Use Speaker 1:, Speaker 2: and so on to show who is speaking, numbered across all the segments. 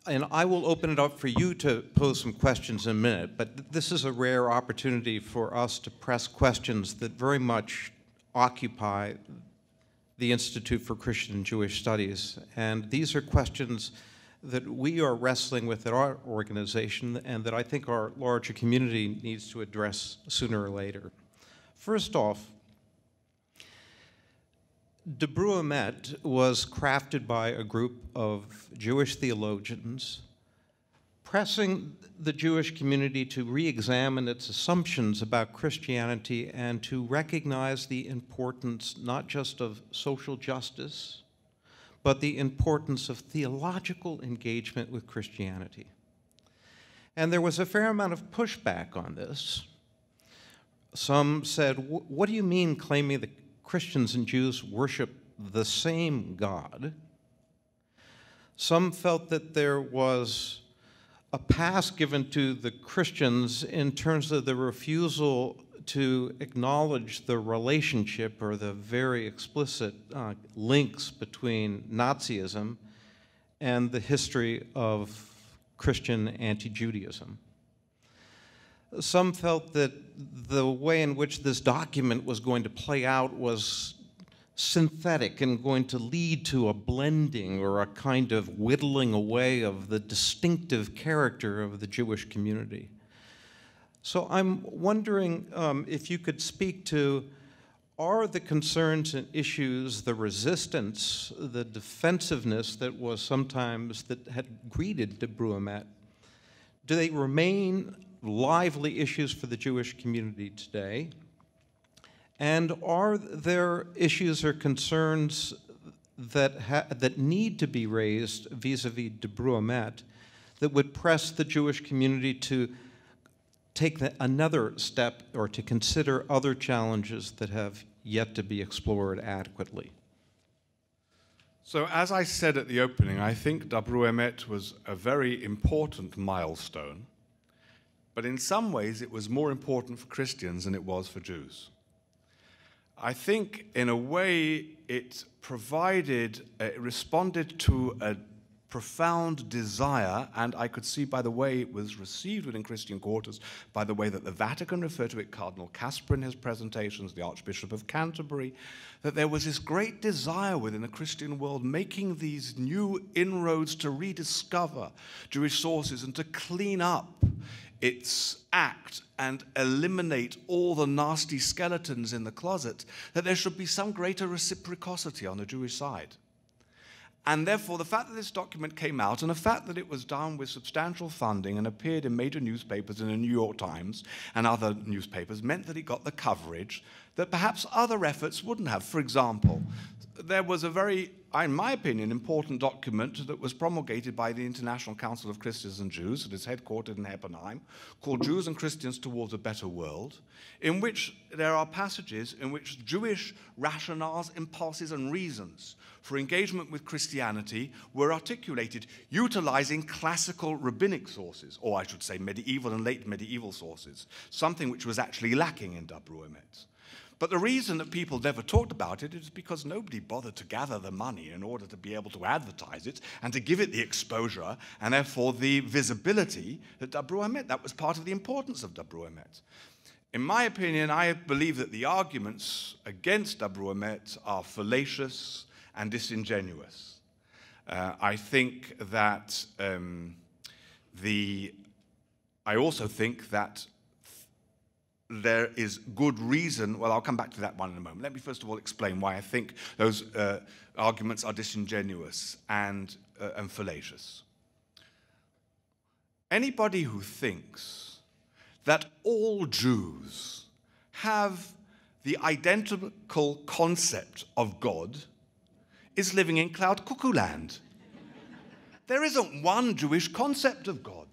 Speaker 1: And I will open it up for you to pose some questions in a minute, but this is a rare opportunity for us to press questions that very much occupy the Institute for Christian and Jewish Studies. And these are questions that we are wrestling with at our organization and that I think our larger community needs to address sooner or later. First off, De Bruamet was crafted by a group of Jewish theologians pressing the Jewish community to re-examine its assumptions about Christianity and to recognize the importance not just of social justice, but the importance of theological engagement with Christianity. And there was a fair amount of pushback on this. Some said, what do you mean claiming that Christians and Jews worship the same God? Some felt that there was a pass given to the Christians in terms of the refusal to acknowledge the relationship or the very explicit links between Nazism and the history of Christian anti-Judaism. Some felt that the way in which this document was going to play out was synthetic and going to lead to a blending or a kind of whittling away of the distinctive character of the Jewish community. So I'm wondering if you could speak to, are the concerns and issues, the resistance, the defensiveness that was sometimes that had greeted de Bruamet, do they remain lively issues for the Jewish community today? And are there issues or concerns that need to be raised vis-a-vis de Bruamet that would press the Jewish community to take another step or to consider other challenges that have yet to be explored adequately?
Speaker 2: So as I said at the opening, I think de Bruamet was a very important milestone. But in some ways, it was more important for Christians than it was for Jews. I think, in a way, it responded to a profound desire, and I could see by the way it was received within Christian quarters, by the way that the Vatican referred to it, Cardinal Casper in his presentations, the Archbishop of Canterbury, that there was this great desire within the Christian world making these new inroads to rediscover Jewish sources and to clean up its act and eliminate all the nasty skeletons in the closet, that there should be some greater reciprocity on the Jewish side. And therefore, the fact that this document came out and the fact that it was done with substantial funding and appeared in major newspapers in the New York Times and other newspapers meant that it got the coverage that perhaps other efforts wouldn't have. For example, there was a very, in my opinion, important document that was promulgated by the International Council of Christians and Jews, that is headquartered in Heilbrunn, called Jews and Christians Towards a Better World, in which there are passages in which Jewish rationales, impulses, and reasons for engagement with Christianity were articulated utilizing classical rabbinic sources, or I should say medieval and late medieval sources, something which was actually lacking in de Bruamet. But the reason that people never talked about it is because nobody bothered to gather the money in order to be able to advertise it and to give it the exposure and therefore the visibility that de Bruamet, that was part of the importance of de Bruamet. In my opinion, I believe that the arguments against de Bruamet are fallacious and disingenuous. I think that I also think that there is good reason, well, I'll come back to that one in a moment. Let me first of all explain why I think those arguments are disingenuous and fallacious. Anybody who thinks that all Jews have the identical concept of God is living in cloud cuckoo land. There isn't one Jewish concept of God.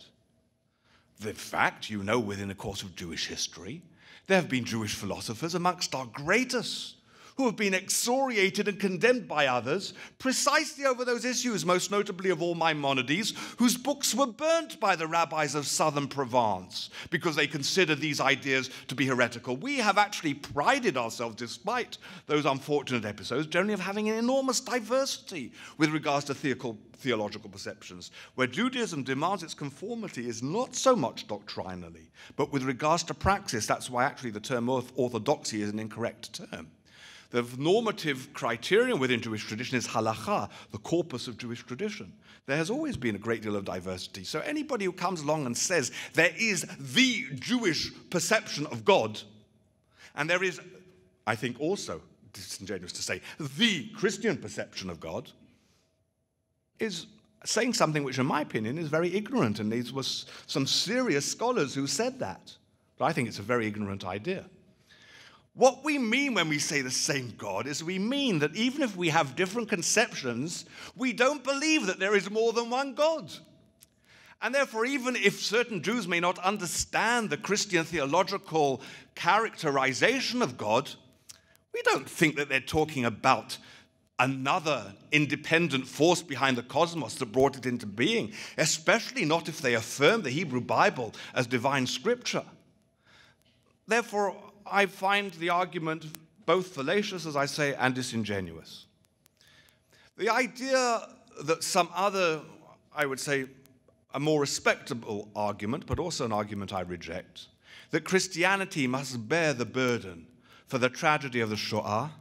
Speaker 2: In fact, within the course of Jewish history, there have been Jewish philosophers amongst our greatest who have been excoriated and condemned by others precisely over those issues, most notably of all Maimonides, whose books were burnt by the rabbis of southern Provence because they considered these ideas to be heretical. We have actually prided ourselves, despite those unfortunate episodes, generally of having an enormous diversity with regards to theological perceptions. Where Judaism demands its conformity is not so much doctrinally, but with regards to praxis. That's why actually the term orthodoxy is an incorrect term. The normative criterion within Jewish tradition is halakha, the corpus of Jewish tradition. There has always been a great deal of diversity. So anybody who comes along and says there is the Jewish perception of God, and there is, I think also disingenuous to say, the Christian perception of God, is saying something which, in my opinion, is very ignorant. And these were some serious scholars who said that. But I think it's a very ignorant idea. What we mean when we say the same God is we mean that even if we have different conceptions, we don't believe that there is more than one God. And therefore, even if certain Jews may not understand the Christian theological characterization of God, we don't think that they're talking about another independent force behind the cosmos that brought it into being, especially not if they affirm the Hebrew Bible as divine scripture. Therefore, I find the argument both fallacious, as I say, and disingenuous. The idea that some other, I would say, a more respectable argument, but also an argument I reject, that Christianity must bear the burden for the tragedy of the Shoah,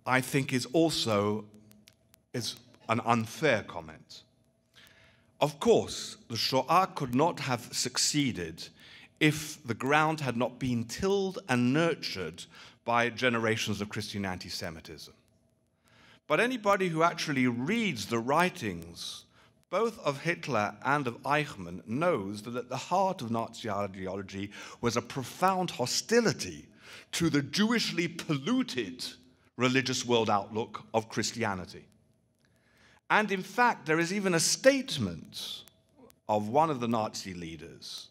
Speaker 2: I think is also an unfair comment. Of course, the Shoah could not have succeeded if the ground had not been tilled and nurtured by generations of Christian anti-Semitism. But anybody who actually reads the writings, both of Hitler and of Eichmann, knows that at the heart of Nazi ideology was a profound hostility to the Jewishly polluted religious world outlook of Christianity. And in fact, there is even a statement of one of the Nazi leaders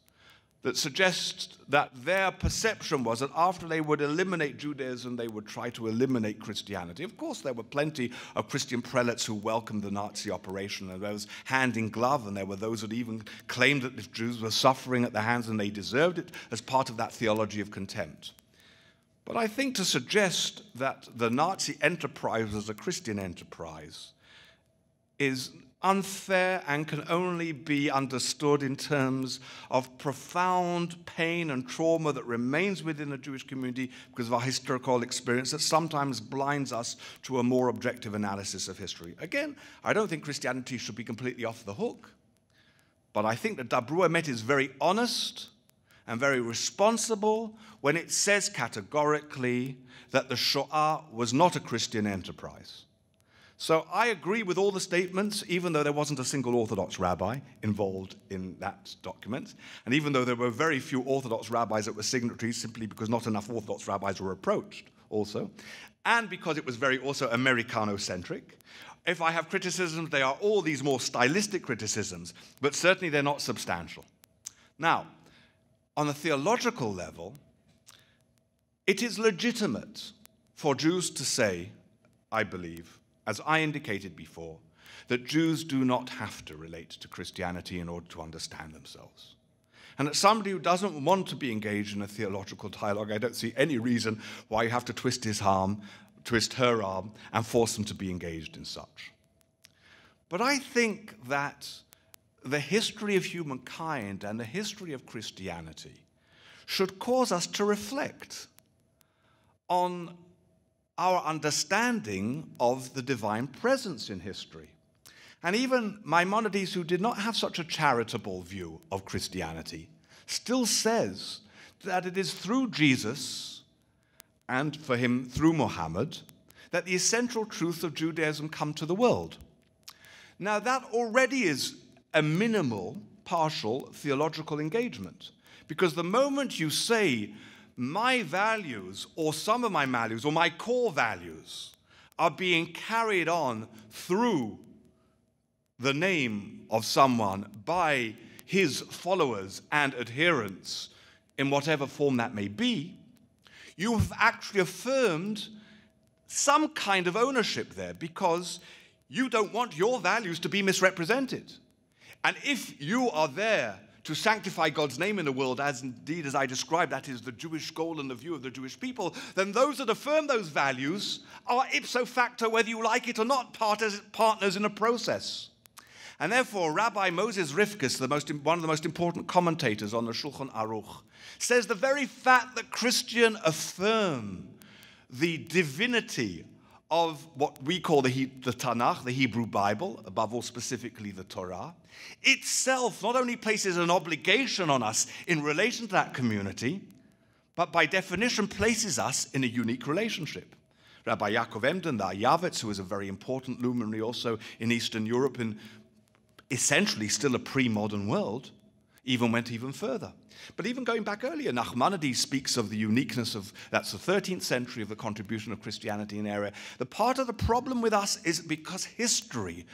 Speaker 2: that suggests that their perception was that after they would eliminate Judaism, they would try to eliminate Christianity. Of course, there were plenty of Christian prelates who welcomed the Nazi operation, and there was hand in glove, and there were those that even claimed that if Jews were suffering at their hands and they deserved it as part of that theology of contempt. But I think to suggest that the Nazi enterprise was a Christian enterprise is unfair and can only be understood in terms of profound pain and trauma that remains within the Jewish community because of our historical experience that sometimes blinds us to a more objective analysis of history. Again, I don't think Christianity should be completely off the hook, but I think that Dabru Emet is very honest and very responsible when it says categorically that the Shoah was not a Christian enterprise. So I agree with all the statements, even though there wasn't a single Orthodox rabbi involved in that document, and even though there were very few Orthodox rabbis that were signatories simply because not enough Orthodox rabbis were approached also, and because it was very also Americano-centric. If I have criticisms, they are all these more stylistic criticisms, but certainly they're not substantial. Now, on a theological level, it is legitimate for Jews to say, I believe, as I indicated before, that Jews do not have to relate to Christianity in order to understand themselves. And that somebody who doesn't want to be engaged in a theological dialogue, I don't see any reason why you have to twist her arm, and force them to be engaged in such. But I think that the history of humankind and the history of Christianity should cause us to reflect on our understanding of the divine presence in history. And even Maimonides, who did not have such a charitable view of Christianity, still says that it is through Jesus, and for him through Muhammad, that the essential truth of Judaism come to the world. Now that already is a minimal, partial theological engagement, because the moment you say, my values, or some of my values, or my core values, are being carried on through the name of someone by his followers and adherents, in whatever form that may be, you have actually affirmed some kind of ownership there, because you don't want your values to be misrepresented. And if you are there to sanctify God's name in the world, as indeed as I described, that is the Jewish goal and the view of the Jewish people, then those that affirm those values are ipso facto, whether you like it or not, partners in a process. And therefore, Rabbi Moses Rifkes, one of the most important commentators on the Shulchan Aruch, says the very fact that Christians affirm the divinity of what we call the Tanakh, the Hebrew Bible, above all specifically the Torah, itself not only places an obligation on us in relation to that community, but by definition places us in a unique relationship. Rabbi Yaakov Emden, the Ayavitz, who is a very important luminary also in Eastern Europe, in essentially still a pre-modern world, even went even further. But even going back earlier, Nachmanides speaks of the uniqueness of, that's the 13th century, of the contribution of Christianity in the area. The part of the problem with us is because history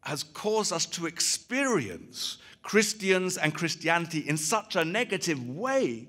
Speaker 2: has caused us to experience Christians and Christianity in such a negative way,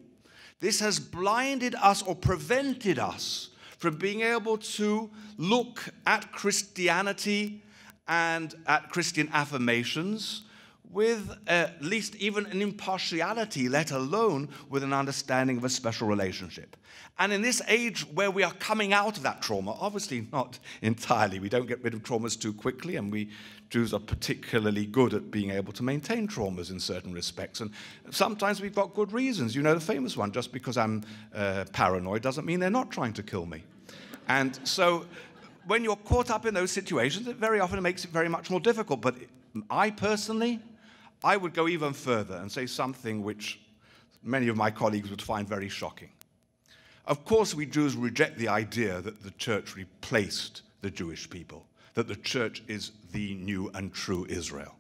Speaker 2: this has blinded us or prevented us from being able to look at Christianity and at Christian affirmations with at least even an impartiality, let alone with an understanding of a special relationship. And in this age where we are coming out of that trauma, obviously not entirely, we don't get rid of traumas too quickly, and we Jews are particularly good at being able to maintain traumas in certain respects. And sometimes we've got good reasons. You know the famous one, just because I'm paranoid doesn't mean they're not trying to kill me. And so when you're caught up in those situations, it very often makes it very much more difficult. But I personally, I would go even further and say something which many of my colleagues would find very shocking. Of course, we Jews reject the idea that the church replaced the Jewish people, that the church is the new and true Israel.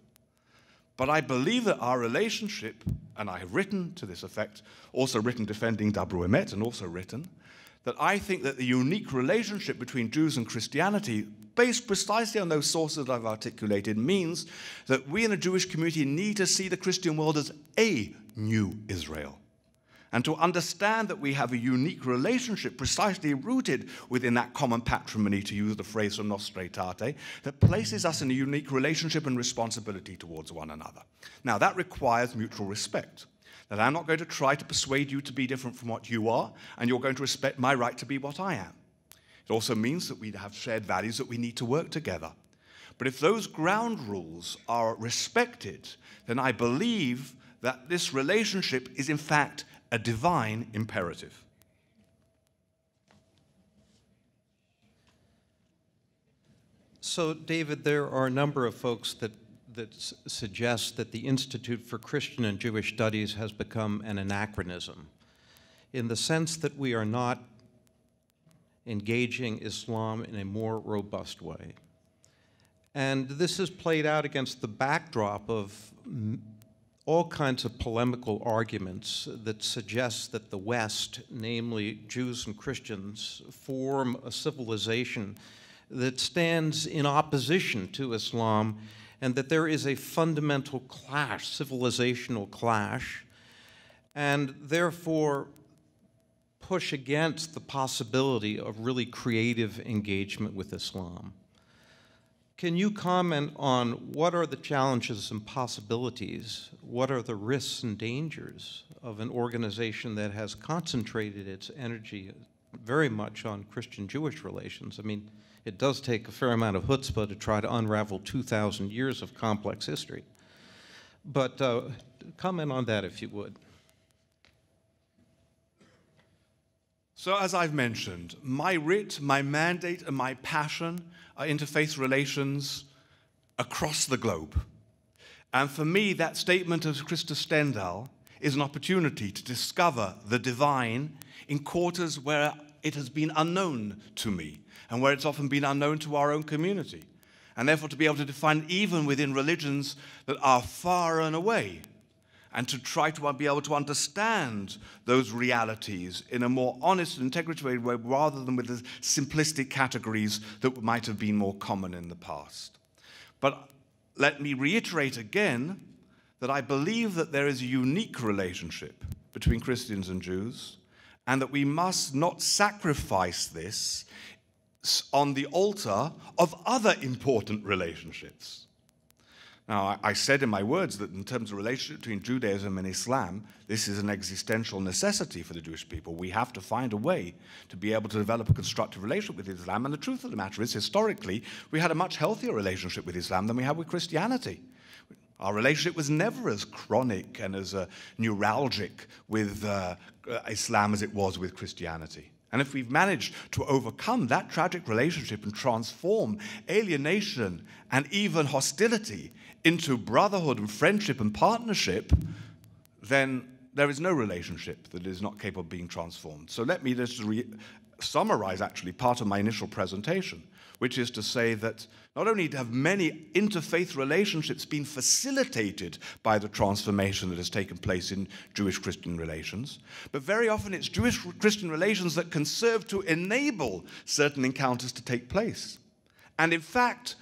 Speaker 2: But I believe that our relationship, and I have written to this effect, also written defending Dabru Emet, and also written, that I think that the unique relationship between Jews and Christianity, based precisely on those sources that I've articulated, means that we in the Jewish community need to see the Christian world as a new Israel, and to understand that we have a unique relationship precisely rooted within that common patrimony, to use the phrase from Nostra Aetate, that places us in a unique relationship and responsibility towards one another. Now, that requires mutual respect. That I'm not going to try to persuade you to be different from what you are, and you're going to respect my right to be what I am. It also means that we have shared values that we need to work together. But if those ground rules are respected, then I believe that this relationship is in fact a divine imperative.
Speaker 1: So, David, there are a number of folks that suggest that the Institute for Christian and Jewish Studies has become an anachronism, in the sense that we are not engaging Islam in a more robust way. And this is played out against the backdrop of all kinds of polemical arguments that suggest that the West, namely Jews and Christians, form a civilization that stands in opposition to Islam, and that there is a fundamental clash, civilizational clash, and therefore push against the possibility of really creative engagement with Islam. Can you comment on what are the challenges and possibilities, what are the risks and dangers of an organization that has concentrated its energy very much on Christian-Jewish relations? I mean, it does take a fair amount of chutzpah to try to unravel 2,000 years of complex history. But comment on that, if you would.
Speaker 2: So, as I've mentioned, my writ, my mandate, and my passion are interfaith relations across the globe. And for me, that statement of Christa Stendahl is an opportunity to discover the divine in quarters where it has been unknown to me, and where it's often been unknown to our own community. And therefore to be able to define even within religions that are far and away, and to try to be able to understand those realities in a more honest and integrated way, rather than with the simplistic categories that might have been more common in the past. But let me reiterate again that I believe that there is a unique relationship between Christians and Jews, and that we must not sacrifice this on the altar of other important relationships. Now, I said in my words that in terms of relationship between Judaism and Islam, this is an existential necessity for the Jewish people. We have to find a way to be able to develop a constructive relationship with Islam. And the truth of the matter is, historically, we had a much healthier relationship with Islam than we had with Christianity. Our relationship was never as chronic and as neuralgic with Islam as it was with Christianity. And if we've managed to overcome that tragic relationship and transform alienation and even hostility into brotherhood and friendship and partnership, then there is no relationship that is not capable of being transformed. So let me just summarize, actually, part of my initial presentation, which is to say that not only have many interfaith relationships been facilitated by the transformation that has taken place in Jewish-Christian relations, but very often it's Jewish-Christian relations that can serve to enable certain encounters to take place. And in fact,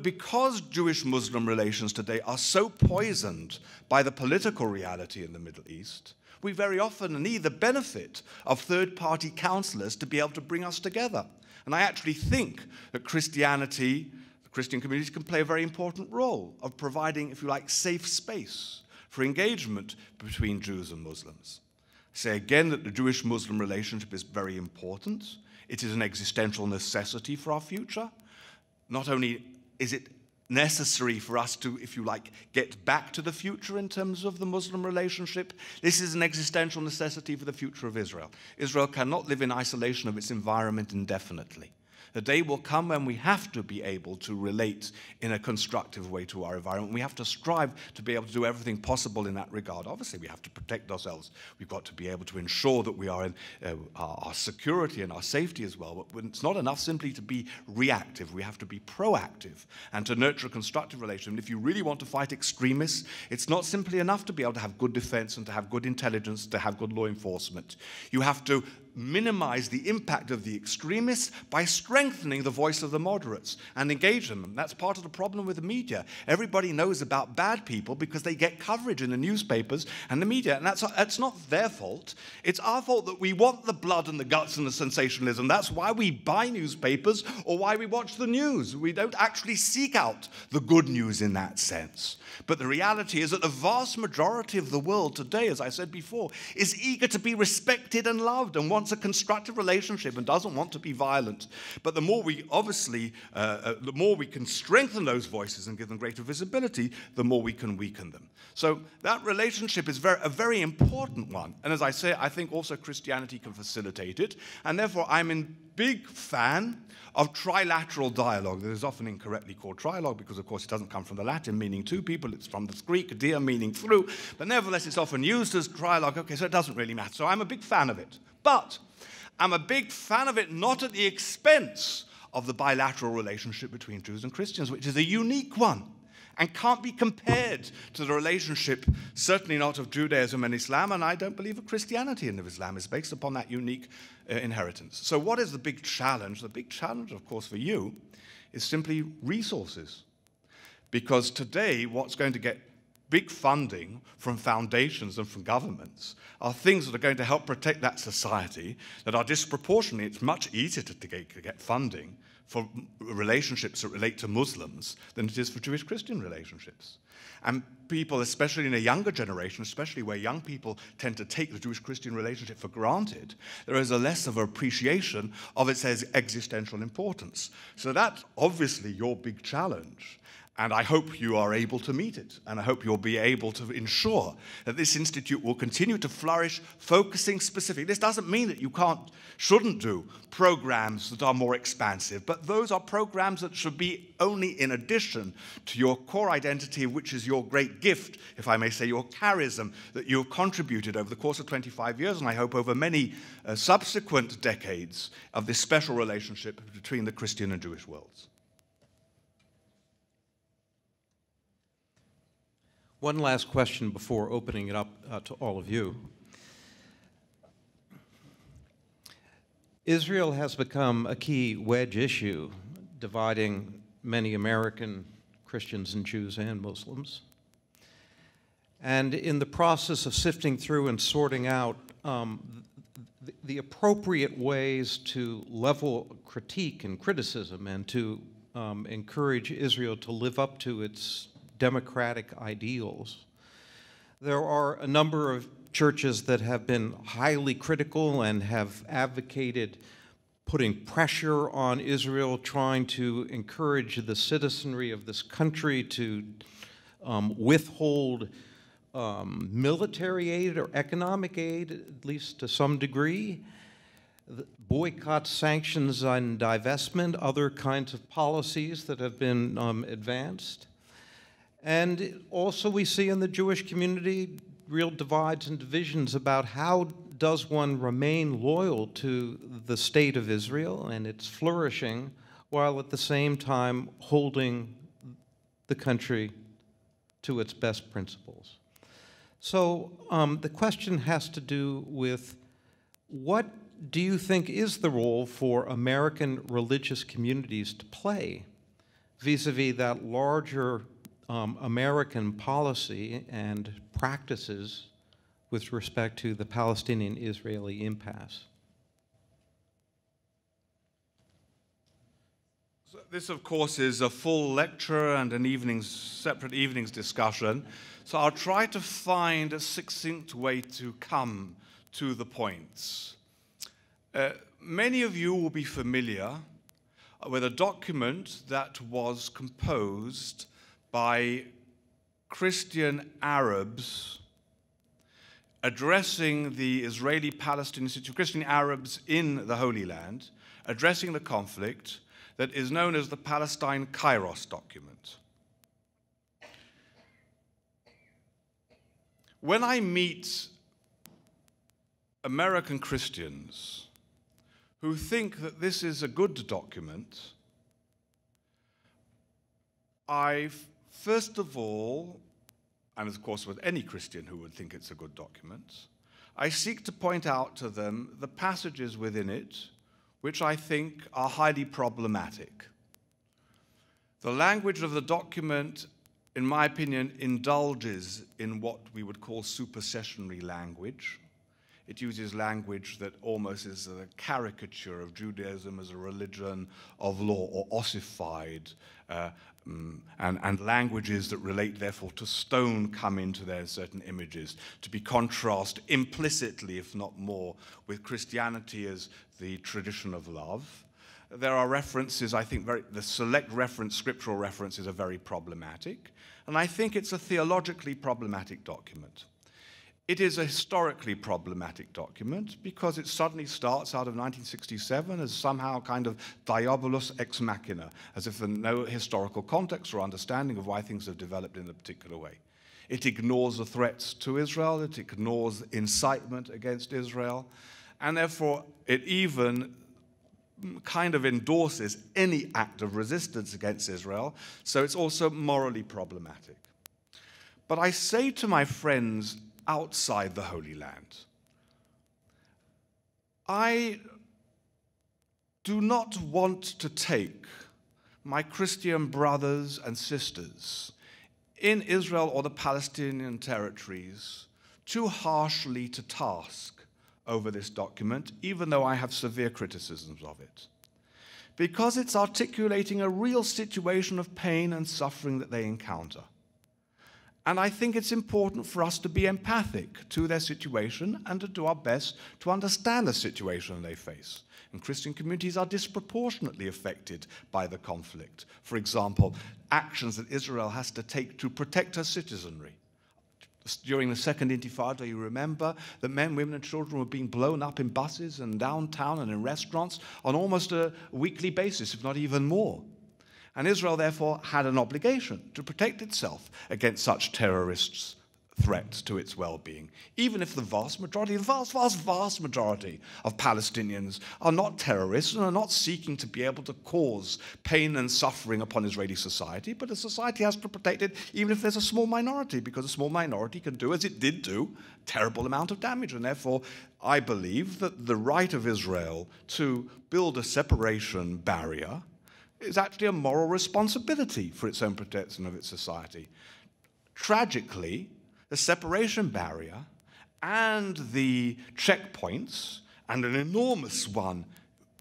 Speaker 2: because Jewish-Muslim relations today are so poisoned by the political reality in the Middle East, we very often need the benefit of third-party counselors to be able to bring us together. And I actually think that Christianity, the Christian communities, can play a very important role of providing, if you like, safe space for engagement between Jews and Muslims. I say again that the Jewish-Muslim relationship is very important. It is an existential necessity for our future. Not only is it necessary for us to, if you like, get back to the future in terms of the Muslim relationship, this is an existential necessity for the future of Israel. Israel cannot live in isolation of its environment indefinitely. The day will come when we have to be able to relate in a constructive way to our environment. We have to strive to be able to do everything possible in that regard. Obviously, we have to protect ourselves. We've got to be able to ensure that we are in our security and our safety as well. But it's not enough simply to be reactive. We have to be proactive and to nurture a constructive relationship. And if you really want to fight extremists, it's not simply enough to be able to have good defense and to have good intelligence, to have good law enforcement. You have to minimize the impact of the extremists by strengthening the voice of the moderates and engage them. And that's part of the problem with the media. Everybody knows about bad people because they get coverage in the newspapers and the media, and that's not their fault. It's our fault that we want the blood and the guts and the sensationalism. That's why we buy newspapers or why we watch the news. We don't actually seek out the good news in that sense. But the reality is that the vast majority of the world today, as I said before, is eager to be respected and loved and wants a constructive relationship and doesn't want to be violent. But the more we the more we can strengthen those voices and give them greater visibility, the more we can weaken them. So that relationship is a very important one. And as I say, I think also Christianity can facilitate it. And therefore, I'm a big fan of trilateral dialogue. That is often incorrectly called trialogue because, of course, it doesn't come from the Latin meaning two people. It's from the Greek, dia, meaning through. But nevertheless, it's often used as trialogue. Okay, so it doesn't really matter. So I'm a big fan of it. But I'm a big fan of it not at the expense of the bilateral relationship between Jews and Christians, which is a unique one and can't be compared to the relationship, certainly not of Judaism and Islam, and I don't believe of Christianity and of Islam is based upon that unique inheritance. So what is the big challenge? The big challenge, of course, for you is simply resources. Because today, what's going to get big funding from foundations and from governments are things that are going to help protect that society that are disproportionately. It's much easier to get funding for relationships that relate to Muslims than it is for Jewish-Christian relationships. And people, especially in a younger generation, especially where young people tend to take the Jewish-Christian relationship for granted, there is a less of an appreciation of its existential importance. So that's obviously your big challenge. And I hope you are able to meet it. And I hope you'll be able to ensure that this institute will continue to flourish, focusing specifically. This doesn't mean that you shouldn't do programs that are more expansive, but those are programs that should be only in addition to your core identity, which is your great gift, if I may say, your charism that you have contributed over the course of 25 years, and I hope over many subsequent decades of this special relationship between the Christian and Jewish worlds.
Speaker 1: One last question before opening it up to all of you. Israel has become a key wedge issue, dividing many American Christians and Jews and Muslims. And in the process of sifting through and sorting out the appropriate ways to level critique and criticism and to encourage Israel to live up to its democratic ideals. There are a number of churches that have been highly critical and have advocated putting pressure on Israel, trying to encourage the citizenry of this country to withhold military aid or economic aid, at least to some degree, boycott, sanctions, and divestment, other kinds of policies that have been advanced. And also we see in the Jewish community real divides and divisions about how does one remain loyal to the state of Israel and its flourishing while at the same time holding the country to its best principles. So the question has to do with what do you think is the role for American religious communities to play vis-a-vis that larger American policy and practices with respect to the Palestinian-Israeli impasse?
Speaker 2: So this, of course, is a full lecture and an separate evening's discussion. So I'll try to find a succinct way to come to the points. Many of you will be familiar with a document that was composed by Christian Arabs addressing the Israeli-Palestinian situation, Christian Arabs in the Holy Land, addressing the conflict that is known as the Palestine-Kairos document. When I meet American Christians who think that this is a good document, I first of all, and of course with any Christian who would think it's a good document, I seek to point out to them the passages within it which I think are highly problematic. The language of the document, in my opinion, indulges in what we would call supersessionary language. It uses language that almost is a caricature of Judaism as a religion of law, or ossified, and languages that relate, therefore, to stone come into there certain images, to be contrasted implicitly, if not more, with Christianity as the tradition of love. There are references, I think, the select scriptural references are very problematic, and I think it's a theologically problematic document. It is a historically problematic document because it suddenly starts out of 1967 as somehow kind of diabolus ex machina, as if there's no historical context or understanding of why things have developed in a particular way. It ignores the threats to Israel, it ignores incitement against Israel, and therefore it even kind of endorses any act of resistance against Israel, so it's also morally problematic. But I say to my friends outside the Holy Land, I do not want to take my Christian brothers and sisters in Israel or the Palestinian territories too harshly to task over this document, even though I have severe criticisms of it, because it's articulating a real situation of pain and suffering that they encounter. And I think it's important for us to be empathic to their situation and to do our best to understand the situation they face. And Christian communities are disproportionately affected by the conflict. For example, actions that Israel has to take to protect her citizenry. During the Second Intifada, you remember that men, women, and children were being blown up in buses and downtown and in restaurants on almost a weekly basis, if not even more. And Israel, therefore, had an obligation to protect itself against such terrorists' threats to its well-being, even if the vast majority of Palestinians are not terrorists and are not seeking to be able to cause pain and suffering upon Israeli society, but the society has to protect it even if there's a small minority, because a small minority can do, as it did do, a terrible amount of damage. And therefore, I believe that the right of Israel to build a separation barrier is actually a moral responsibility for its own protection of its society. Tragically, the separation barrier and the checkpoints and an enormous one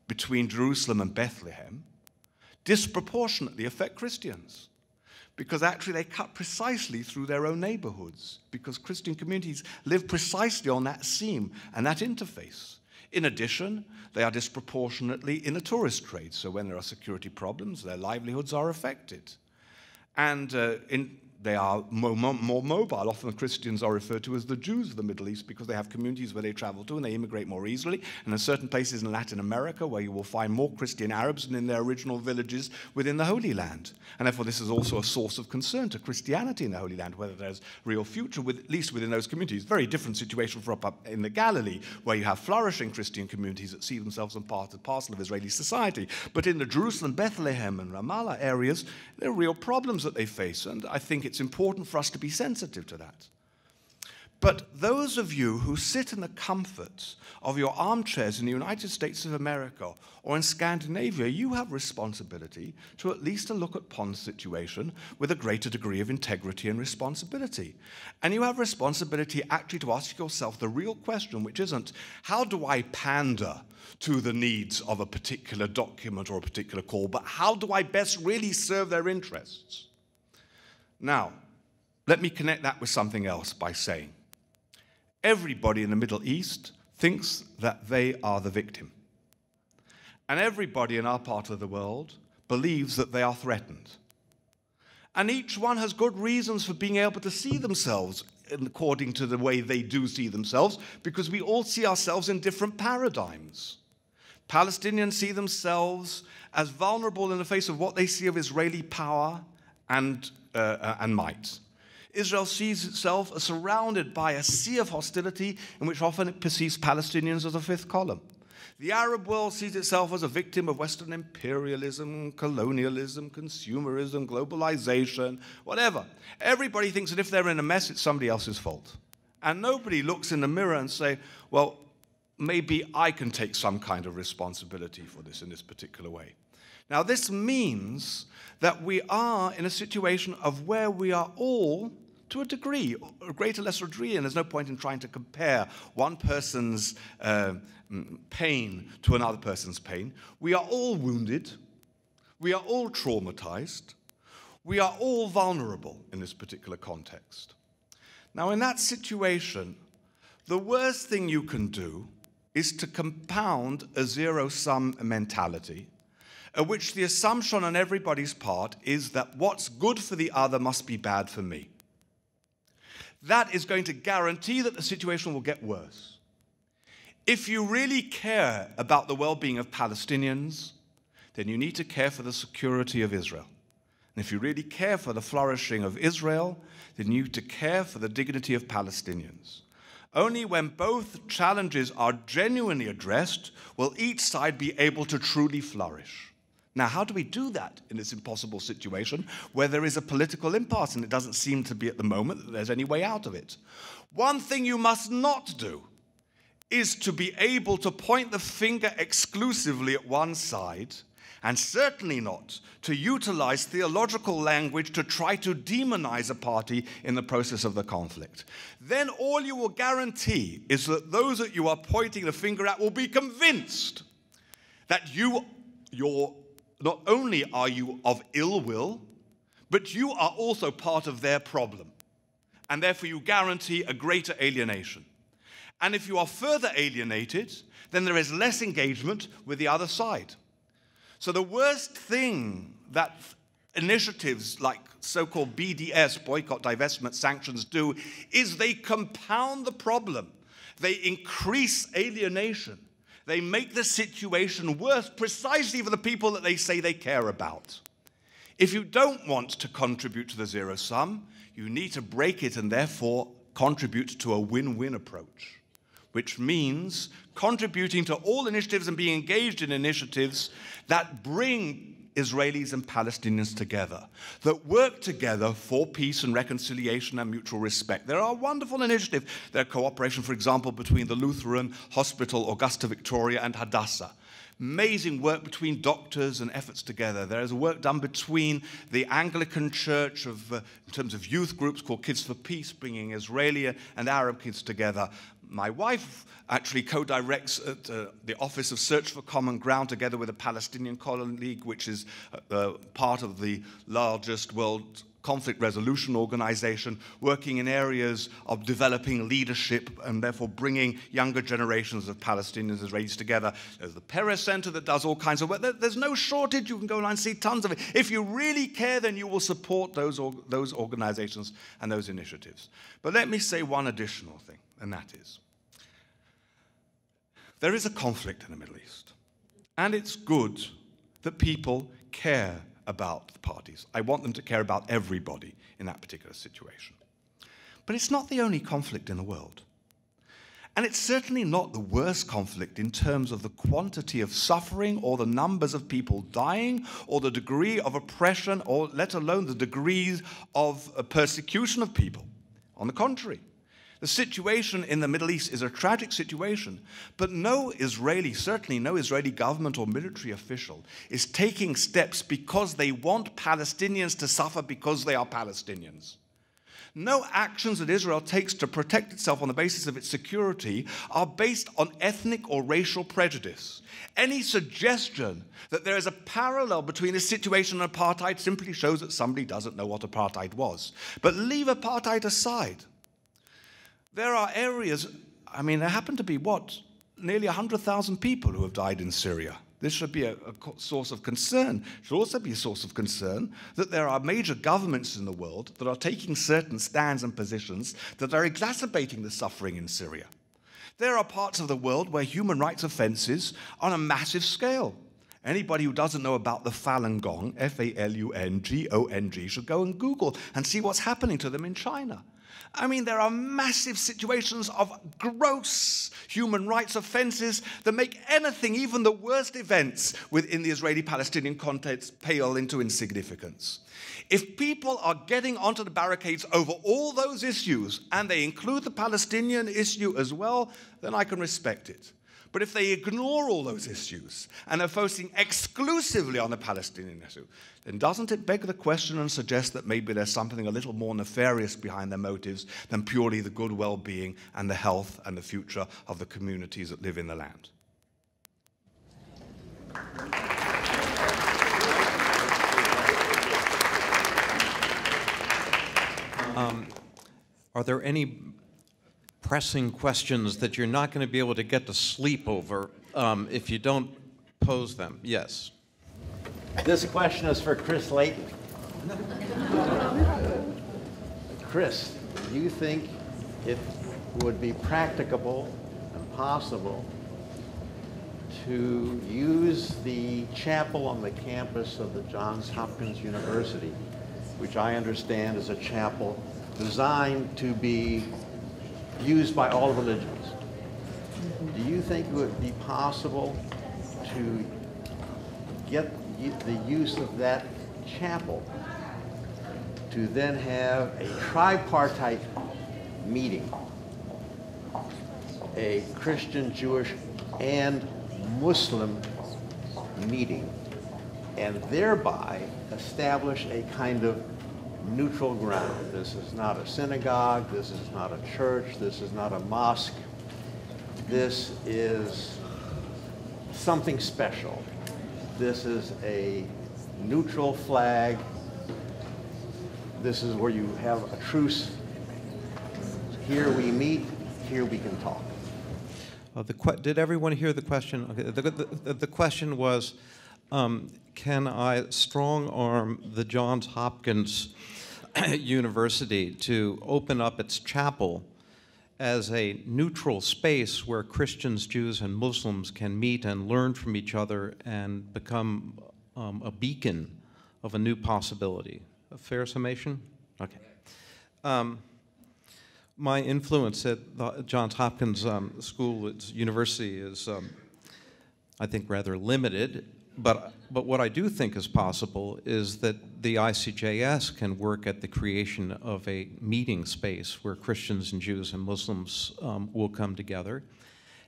Speaker 2: between Jerusalem and Bethlehem, disproportionately affect Christians. Because actually they cut precisely through their own neighborhoods, because Christian communities live precisely on that seam and that interface. In addition, they are disproportionately in the tourist trade, so when there are security problems, their livelihoods are affected. And they are more mobile. Often the Christians are referred to as the Jews of the Middle East because they have communities where they travel to and they immigrate more easily. And in certain places in Latin America where you will find more Christian Arabs than in their original villages within the Holy Land. And therefore this is also a source of concern to Christianity in the Holy Land, whether there's real future, at least within those communities. Very different situation for up in the Galilee, where you have flourishing Christian communities that see themselves as part and parcel of Israeli society. But in the Jerusalem, Bethlehem, and Ramallah areas, there are real problems that they face, and I think it's important for us to be sensitive to that. But those of you who sit in the comfort of your armchairs in the United States of America or in Scandinavia, you have responsibility to at least to look upon the situation with a greater degree of integrity and responsibility. And you have responsibility actually to ask yourself the real question, which isn't, how do I pander to the needs of a particular document or a particular call, but how do I best really serve their interests? Now, let me connect that with something else by saying, everybody in the Middle East thinks that they are the victim. And everybody in our part of the world believes that they are threatened. And each one has good reasons for being able to see themselves according to the way they do see themselves, because we all see ourselves in different paradigms. Palestinians see themselves as vulnerable in the face of what they see of Israeli power and might. Israel sees itself as surrounded by a sea of hostility in which often it perceives Palestinians as a fifth column. The Arab world sees itself as a victim of Western imperialism, colonialism, consumerism, globalization, whatever. Everybody thinks that if they're in a mess, it's somebody else's fault. And nobody looks in the mirror and say, well, maybe I can take some kind of responsibility for this in this particular way. Now, this means that we are in a situation of where we are all, to a degree, a greater or lesser degree, and there's no point in trying to compare one person's pain to another person's pain. We are all wounded. We are all traumatized. We are all vulnerable in this particular context. Now, in that situation, the worst thing you can do is to compound a zero-sum mentality, at which the assumption on everybody's part is that what's good for the other must be bad for me. That is going to guarantee that the situation will get worse. If you really care about the well-being of Palestinians, then you need to care for the security of Israel. And if you really care for the flourishing of Israel, then you need to care for the dignity of Palestinians. Only when both challenges are genuinely addressed will each side be able to truly flourish. Now, how do we do that in this impossible situation where there is a political impasse and it doesn't seem to be at the moment that there's any way out of it? One thing you must not do is to be able to point the finger exclusively at one side, and certainly not to utilize theological language to try to demonize a party in the process of the conflict. Then all you will guarantee is that those that you are pointing the finger at will be convinced that not only are you of ill will, but you are also part of their problem. And therefore you guarantee a greater alienation. And if you are further alienated, then there is less engagement with the other side. So the worst thing that initiatives like so-called BDS, boycott, divestment, sanctions do is they compound the problem. They increase alienation. They make the situation worse precisely for the people that they say they care about. If you don't want to contribute to the zero sum, you need to break it and therefore contribute to a win-win approach, which means contributing to all initiatives and being engaged in initiatives that bring Israelis and Palestinians together, that work together for peace and reconciliation and mutual respect. There are wonderful initiatives. There are cooperation, for example, between the Lutheran Hospital, Augusta Victoria, and Hadassah. amazing work between doctors and efforts together. There is work done between the Anglican Church in terms of youth groups called Kids for Peace, bringing Israeli and Arab kids together. My wife actually co-directs at the Office of Search for Common Ground together with the Palestinian Colleague, which is part of the largest world conflict resolution organization, working in areas of developing leadership and therefore bringing younger generations of Palestinians and Israelis together. There's the Perez Center that does all kinds of work. There's no shortage. You can go online and see tons of it. If you really care, then you will support those organizations and those initiatives. But let me say one additional thing, and that is, there is a conflict in the Middle East, and it's good that people care about the parties. I want them to care about everybody in that particular situation. But it's not the only conflict in the world. And it's certainly not the worst conflict in terms of the quantity of suffering or the numbers of people dying or the degree of oppression or let alone the degrees of persecution of people. On the contrary, the situation in the Middle East is a tragic situation, but no Israeli, certainly no Israeli government or military official is taking steps because they want Palestinians to suffer because they are Palestinians. No actions that Israel takes to protect itself on the basis of its security are based on ethnic or racial prejudice. Any suggestion that there is a parallel between this situation and apartheid simply shows that somebody doesn't know what apartheid was. But leave apartheid aside. There are areas, I mean, there happen to be, nearly 100,000 people who have died in Syria. This should be a source of concern. It should also be a source of concern that there are major governments in the world that are taking certain stands and positions that are exacerbating the suffering in Syria. There are parts of the world where human rights offenses are on a massive scale. Anybody who doesn't know about the Falun Gong, F-A-L-U-N-G-O-N-G, should go and Google and see what's happening to them in China. I mean, there are massive situations of gross human rights offenses that make anything, even the worst events within the Israeli-Palestinian context, pale into insignificance. If people are getting onto the barricades over all those issues, and they include the Palestinian issue as well, then I can respect it. But if they ignore all those issues and are focusing exclusively on the Palestinian issue, then doesn't it beg the question and suggest that maybe there's something a little more nefarious behind their motives than purely the good well-being and the health and the future of the communities that live in the land?
Speaker 1: Are there any pressing questions that you're not going to be able to get to sleep over if you don't pose them? Yes.
Speaker 3: This question is for Chris Layton. Chris, do you think it would be practicable and possible to use the chapel on the campus of the Johns Hopkins University, which I understand is a chapel designed to be used by all religions? Do you think it would be possible to get the use of that chapel to then have a tripartite meeting, a Christian, Jewish, and Muslim meeting, and thereby establish a kind of neutral ground? This is not a synagogue, this is not a church, this is not a mosque. This is something special. This is a neutral flag. This is where you have a truce. Here we meet, here we can talk.
Speaker 1: Did everyone hear the question? Okay. The question was, can I strong-arm the Johns Hopkins University to open up its chapel as a neutral space where Christians, Jews, and Muslims can meet and learn from each other and become a beacon of a new possibility? A fair summation? Okay. My influence at the Johns Hopkins University is, I think, rather limited. But what I do think is possible is that the ICJS can work at the creation of a meeting space where Christians and Jews and Muslims will come together.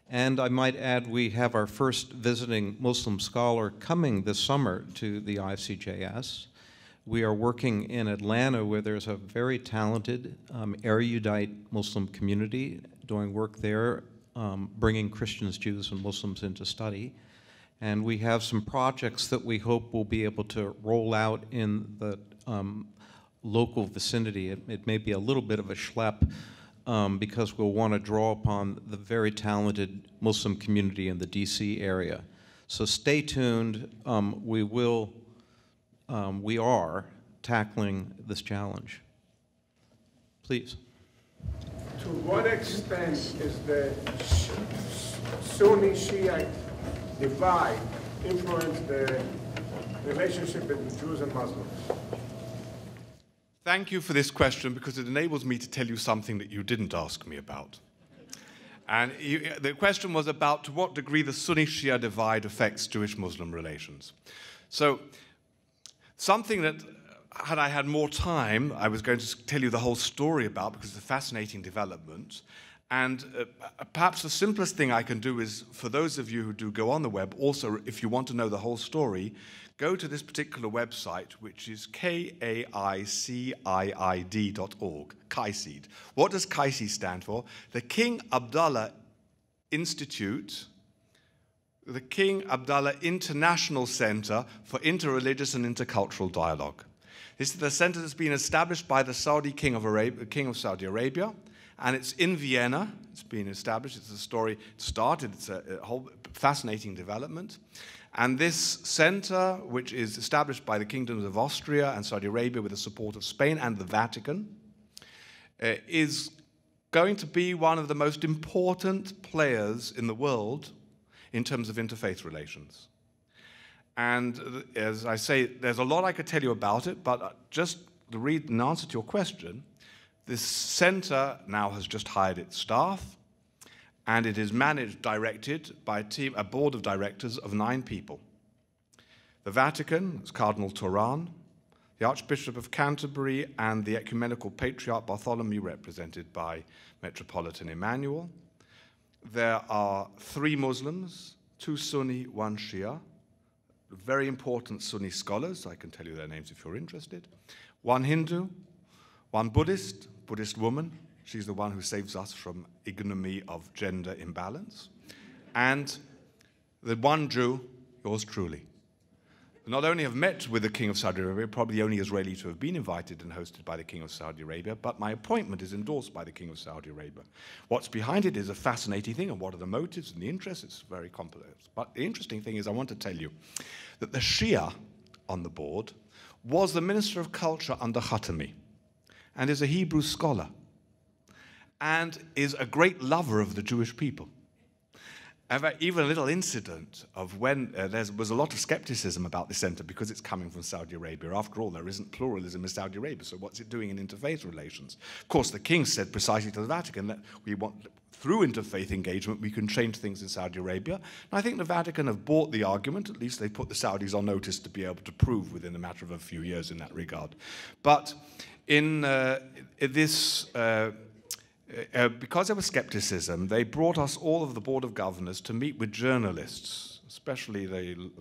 Speaker 1: And I might add, we have our first visiting Muslim scholar coming this summer to the ICJS. We are working in Atlanta, where there's a very talented, erudite Muslim community doing work there, bringing Christians, Jews, and Muslims into study. And we have some projects that we hope will be able to roll out in the local vicinity. It may be a little bit of a schlep, because we'll want to draw upon the very talented Muslim community in the DC area. So stay tuned. We are tackling this challenge. Please.
Speaker 4: To what extent is the Sunni-Shiite divide influence the relationship between Jews and Muslims?
Speaker 2: Thank you for this question, because it enables me to tell you something that you didn't ask me about. And the question was about to what degree the Sunni-Shia divide affects Jewish-Muslim relations. So something that, had I had more time, I was going to tell you the whole story about, because it's a fascinating development. And perhaps the simplest thing I can do is, for those of you who do go on the web, also, if you want to know the whole story, go to this particular website, which is kaiciid.org, KAICID. What does KAICID stand for? The King Abdullah Institute, the King Abdullah International Center for Interreligious and Intercultural Dialogue. This is the center that's been established by the King of Saudi Arabia, and it's in Vienna. It's been established. It's a story. It started. It's a whole fascinating development. And this center, which is established by the kingdoms of Austria and Saudi Arabia with the support of Spain and the Vatican, is going to be one of the most important players in the world in terms of interfaith relations. And as I say, there's a lot I could tell you about it, but just to read an answer to your question, this center now has just hired its staff, and it is managed, directed by a board of directors of 9 people. The Vatican is Cardinal Turan, the Archbishop of Canterbury, and the Ecumenical Patriarch Bartholomew, represented by Metropolitan Emmanuel. There are 3 Muslims, 2 Sunni, 1 Shia, very important Sunni scholars, I can tell you their names if you're interested, 1 Hindu, 1 Buddhist woman. She's the one who saves us from ignominy of gender imbalance. And the 1 Jew, yours truly. Not only have met with the King of Saudi Arabia, probably the only Israeli to have been invited and hosted by the King of Saudi Arabia, but my appointment is endorsed by the King of Saudi Arabia. What's behind it is a fascinating thing, and what are the motives and the interests? It's very complex. But the interesting thing is I want to tell you that the Shia on the board was the Minister of Culture under Khatami, and is a Hebrew scholar, and is a great lover of the Jewish people. Even a little incident of when there was a lot of skepticism about this center because it's coming from Saudi Arabia. After all, there isn't pluralism in Saudi Arabia, so what's it doing in interfaith relations? Of course, the king said precisely to the Vatican that we want, through interfaith engagement, we can change things in Saudi Arabia. And I think the Vatican have bought the argument. At least they put the Saudis on notice to be able to prove within a matter of a few years in that regard. But in because there was skepticism, they brought us, all of the Board of Governors, to meet with journalists, especially the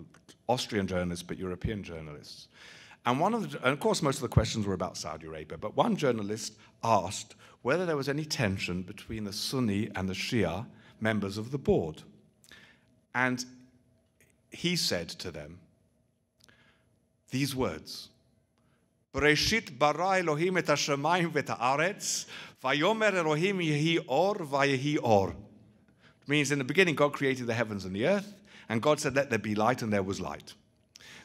Speaker 2: Austrian journalists, but European journalists. And of course, most of the questions were about Saudi Arabia, but one journalist asked whether there was any tension between the Sunni and the Shia members of the board. And he said to them these words, Bereshit bara Elohim et hashamayim v'et haaretz, vayomer Elohim yehi or vayehi or. It means in the beginning God created the heavens and the earth, and God said, let there be light, and there was light.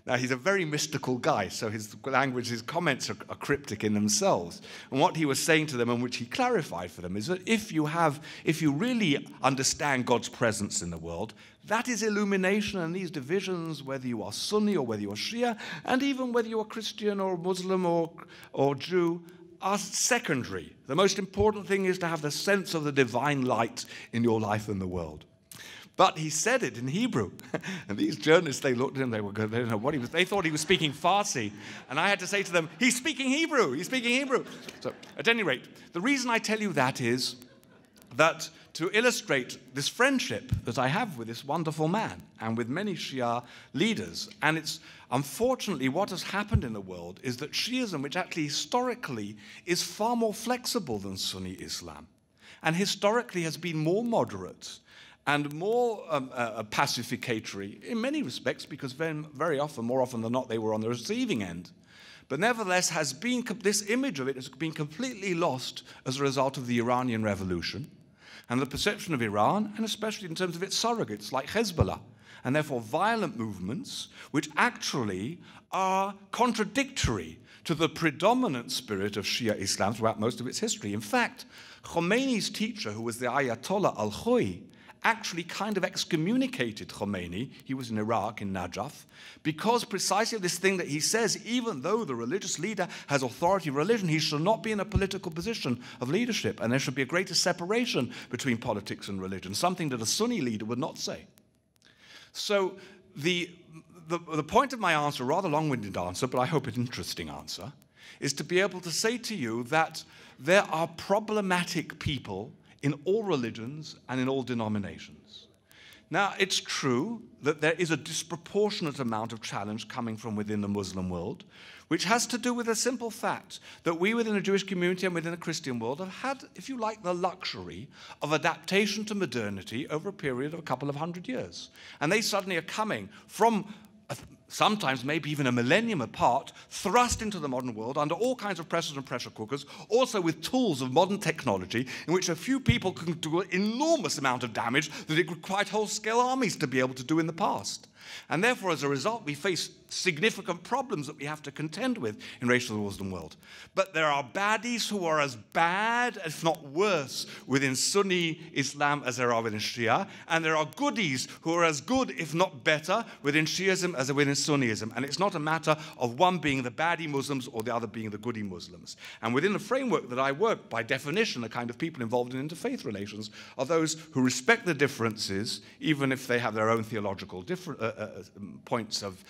Speaker 2: Now, he's a very mystical guy, so his language, his comments are cryptic in themselves. And what he was saying to them, and which he clarified for them, is that if you really understand God's presence in the world, that is illumination, and these divisions, whether you are Sunni or whether you are Shia, and even whether you are Christian or Muslim or Jew, are secondary. The most important thing is to have the sense of the divine light in your life and the world. But he said it in Hebrew. And these journalists, they looked at him, they didn't know what he was, they thought he was speaking Farsi. And I had to say to them, he's speaking Hebrew, he's speaking Hebrew. So at any rate, the reason I tell you that is that to illustrate this friendship that I have with this wonderful man and with many Shia leaders, and it's unfortunately what has happened in the world is that Shiism, which actually historically is far more flexible than Sunni Islam, and historically has been more moderate and more pacificatory in many respects, because very often, more often than not, they were on the receiving end. But nevertheless, this image of it has been completely lost as a result of the Iranian Revolution and the perception of Iran, and especially in terms of its surrogates like Hezbollah, and therefore violent movements which actually are contradictory to the predominant spirit of Shia Islam throughout most of its history. In fact, Khomeini's teacher, who was the Ayatollah al-Khoui, actually kind of excommunicated Khomeini. He was in Iraq, in Najaf, because precisely of this thing that he says, even though the religious leader has authority of religion, he should not be in a political position of leadership, and there should be a greater separation between politics and religion, something that a Sunni leader would not say. So the point of my answer, a rather long-winded answer, but I hope an interesting answer, is to be able to say to you that there are problematic people in all religions and in all denominations. Now, it's true that there is a disproportionate amount of challenge coming from within the Muslim world, which has to do with a simple fact that we within the Jewish community and within the Christian world have had, if you like, the luxury of adaptation to modernity over a period of a couple of hundred years. And they suddenly are coming from sometimes maybe even a millennium apart, thrust into the modern world under all kinds of pressures and pressure cookers, also with tools of modern technology in which a few people can do an enormous amount of damage that it required whole-scale armies to be able to do in the past. And therefore, as a result, we face significant problems that we have to contend with in racial Muslim world. But there are baddies who are as bad, if not worse, within Sunni Islam as there are within Shia, and there are goodies who are as good, if not better, within Shiism as within Sunnism. And it's not a matter of one being the baddie Muslims or the other being the goodie Muslims. And within the framework that I work, by definition, the kind of people involved in interfaith relations are those who respect the differences, even if they have their own theological points of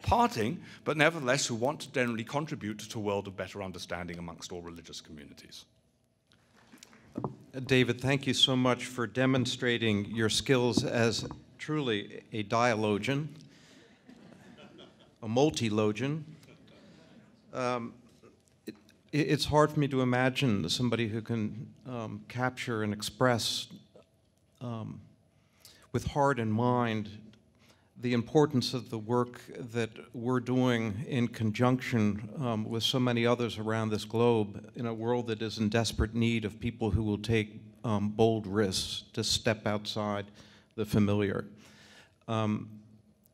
Speaker 2: parting, but nevertheless who want to generally contribute to a world of better understanding amongst all religious communities.
Speaker 1: David, thank you so much for demonstrating your skills as truly a dialogian, a multilogian. It's hard for me to imagine somebody who can capture and express with heart and mind the importance of the work that we're doing in conjunction with so many others around this globe in a world that is in desperate need of people who will take bold risks to step outside the familiar.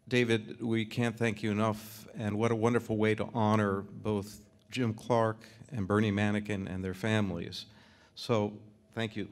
Speaker 1: David, we can't thank you enough, and what a wonderful way to honor both Jim Clark and Bernie Mannikin and their families. So, thank you.